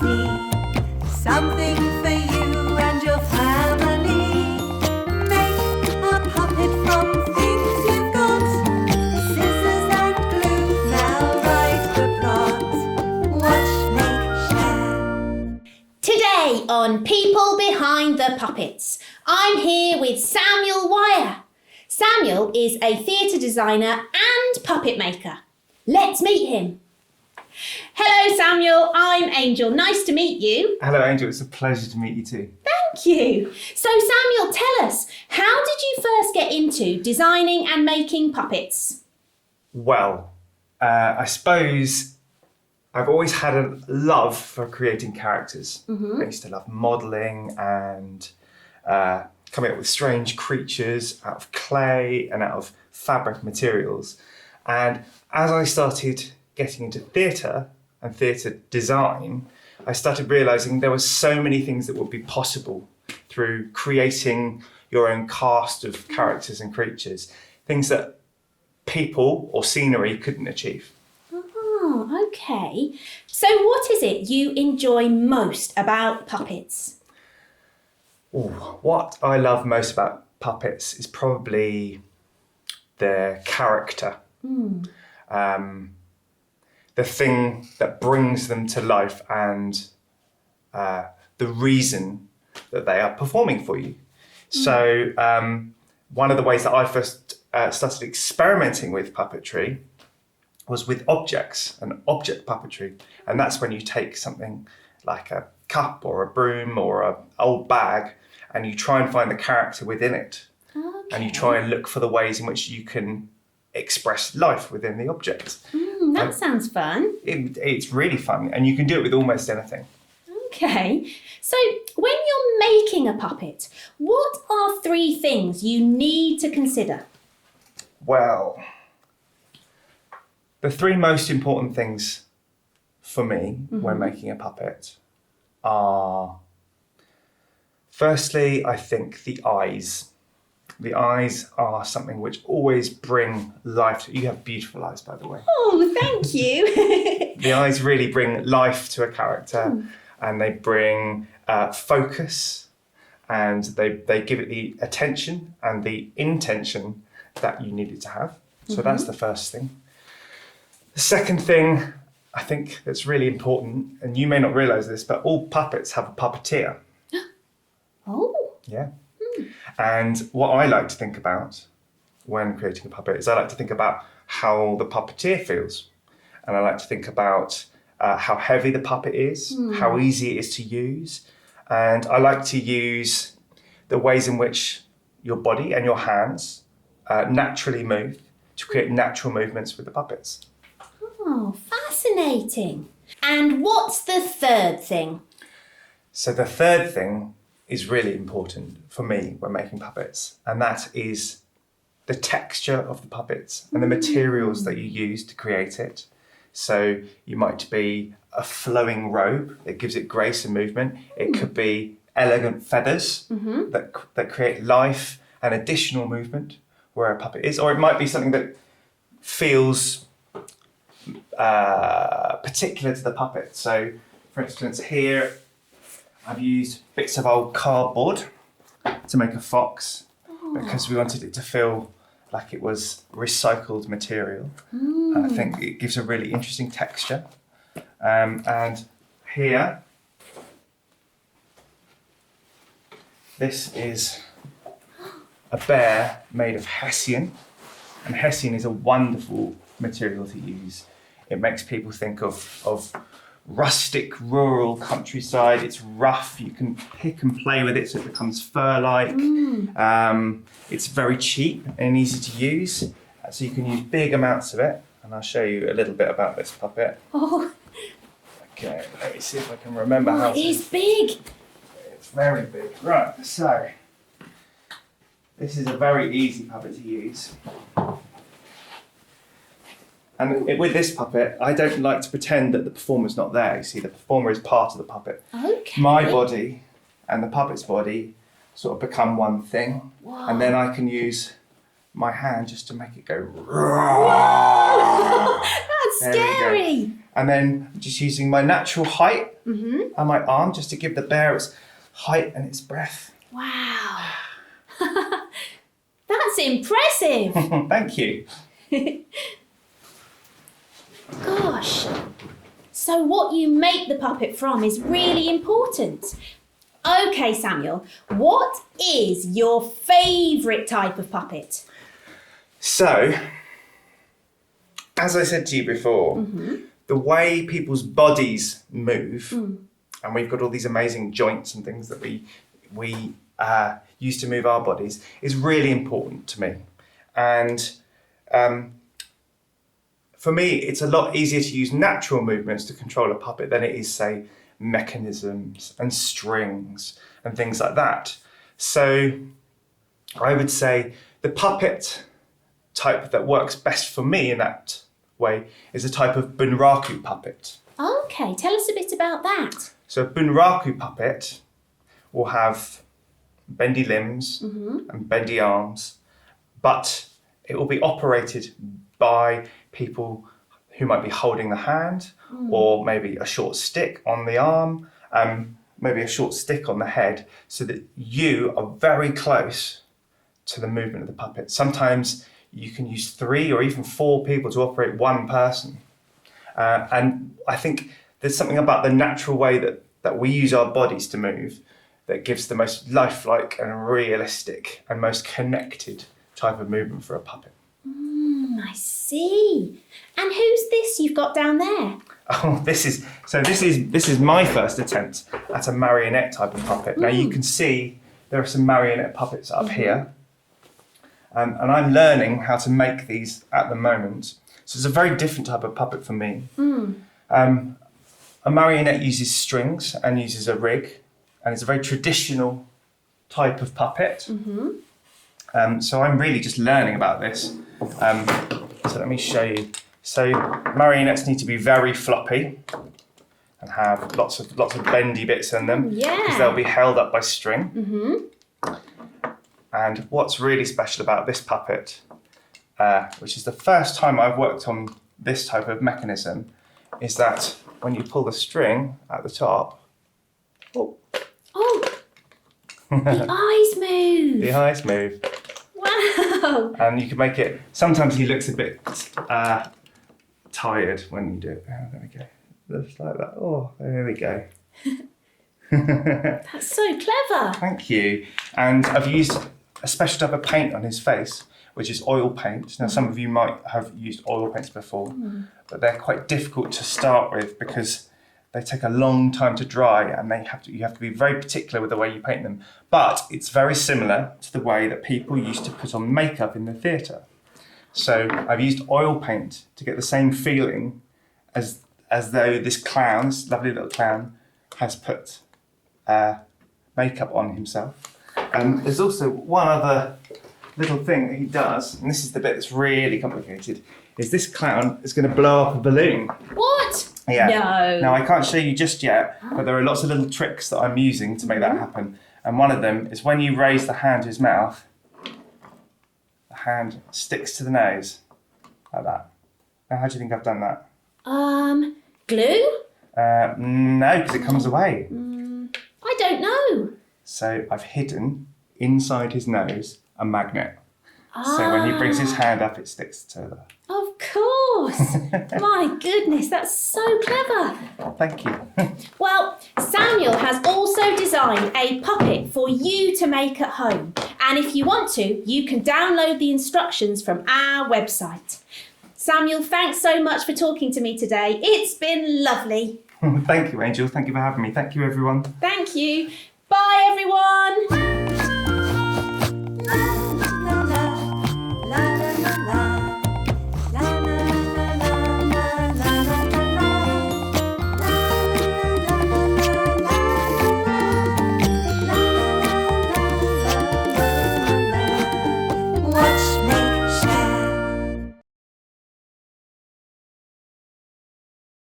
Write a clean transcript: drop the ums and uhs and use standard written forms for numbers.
see. Something for you and your family. Make a puppet from things you've got. Scissors and glue, now write the plot. Watch, make, share. Today on People Behind the Puppets, I'm here with Samuel Wyer. Samuel is a theatre designer and puppet maker. Let's meet him. Hello Samuel, I'm Angel. Nice to meet you. Hello Angel, it's a pleasure to meet you too. Thank you. So Samuel, tell us, how did you first get into designing and making puppets? Well, I suppose I've always had a love for creating characters. I used to love modelling and coming up with strange creatures out of clay and out of fabric materials. And as I started getting into theatre and theatre design, I started realising there were so many things that would be possible through creating your own cast of characters and creatures, things that people or scenery couldn't achieve. Oh, okay. So what is it you enjoy most about puppets? Ooh, what I love most about puppets is probably their character. The thing that brings them to life and the reason that they are performing for you. So one of the ways that I first started experimenting with puppetry was with objects and object puppetry. And that's when you take something like a cup or a broom or an old bag and you try and find the character within it. Okay. And you try and look for the ways in which you can express life within the object. That sounds fun. It's really fun, and you can do it with almost anything. Okay. So when you're making a puppet, what are 3 things you need to consider? Well, the 3 most important things for me when making a puppet are, firstly, I think the eyes. The eyes are something which always bring life to... You have beautiful eyes, by the way. Oh, thank you. The eyes really bring life to a character and they bring focus and they give it the attention and the intention that you need it to have. So that's the first thing. The second thing I think that's really important, and you may not realise this, but all puppets have a puppeteer. Oh. Yeah. And what I like to think about when creating a puppet is I like to think about how the puppeteer feels. And I like to think about how heavy the puppet is, how easy it is to use. And I like to use the ways in which your body and your hands naturally move to create natural movements with the puppets. Oh, fascinating. And what's the 3rd thing? So the 3rd thing is really important for me when making puppets, and that is the texture of the puppets and the materials that you use to create it. So you might be a flowing robe that gives it grace and movement. It could be elegant feathers that create life and additional movement where a puppet is, or it might be something that feels particular to the puppet. So for instance, here I've used bits of old cardboard to make a fox because we wanted it to feel like it was recycled material. And I think it gives a really interesting texture. And here, this is a bear made of hessian. And hessian is a wonderful material to use. It makes people think of rustic, rural countryside. It's rough. You can pick and play with it so it becomes fur-like. It's very cheap and easy to use. So you can use big amounts of it. And I'll show you a little bit about this puppet. Oh. Okay, let me see if I can remember how It is big. It's very big. Right, so this is a very easy puppet to use. And with this puppet, I don't like to pretend that the performer's not there. You see, the performer is part of the puppet. Okay. My body and the puppet's body sort of become one thing. Wow. And then I can use my hand just to make it go. That's There we go. scary. And then just using my natural height and my arm just to give the bear its height and its breath. Wow. That's impressive. Thank you. Gosh. So what you make the puppet from is really important. Okay, Samuel, what is your favourite type of puppet? So, as I said to you before, the way people's bodies move, and we've got all these amazing joints and things that we use to move our bodies, is really important to me. And for me, it's a lot easier to use natural movements to control a puppet than it is, say, mechanisms and strings and things like that. So I would say the puppet type that works best for me in that way is a type of bunraku puppet. Okay, tell us a bit about that. So a bunraku puppet will have bendy limbs and bendy arms, but it will be operated by people who might be holding the hand, or maybe a short stick on the arm, maybe a short stick on the head, so that you are very close to the movement of the puppet. Sometimes you can use 3 or even 4 people to operate one person. And I think there's something about the natural way that we use our bodies to move that gives the most lifelike and realistic and most connected type of movement for a puppet. I see. And who's this you've got down there? Oh, this is my first attempt at a marionette type of puppet. Now you can see there are some marionette puppets up here, and I'm learning how to make these at the moment. So it's a very different type of puppet for me. A marionette uses strings and uses a rig, and it's a very traditional type of puppet. So I'm really just learning about this. So let me show you. So marionettes need to be very floppy and have lots of bendy bits in them, because they'll be held up by string. And what's really special about this puppet, which is the first time I've worked on this type of mechanism, is that when you pull the string at the top, The eyes move. the eyes move. Wow. And you can make it, sometimes he looks a bit tired when you do it. Oh, there we go. Just like that. Oh, there we go. That's so clever. Thank you. And I've used a special type of paint on his face, which is oil paint. Now, some of you might have used oil paints before, but they're quite difficult to start with because they take a long time to dry, and you have to be very particular with the way you paint them. But it's very similar to the way that people used to put on makeup in the theatre. So I've used oil paint to get the same feeling as though this clown, this lovely little clown, has put makeup on himself. And there's also one other little thing that he does, and this is the bit that's really complicated, is this clown is going to blow up a balloon. What? Yeah. No. Now, I can't show you just yet, but there are lots of little tricks that I'm using to make that happen. And one of them is when you raise the hand to his mouth, the hand sticks to the nose, like that. Now, how do you think I've done that? Glue? No, because it comes away. I don't know. So I've hidden inside his nose a magnet. So when he brings his hand up, it sticks to the... Of course. My goodness, that's so clever. Thank you. Well, Samuel has also designed a puppet for you to make at home. And if you want to, you can download the instructions from our website. Samuel, thanks so much for talking to me today. It's been lovely. Thank you, Angel. Thank you for having me. Thank you, everyone. Thank you. Bye, everyone.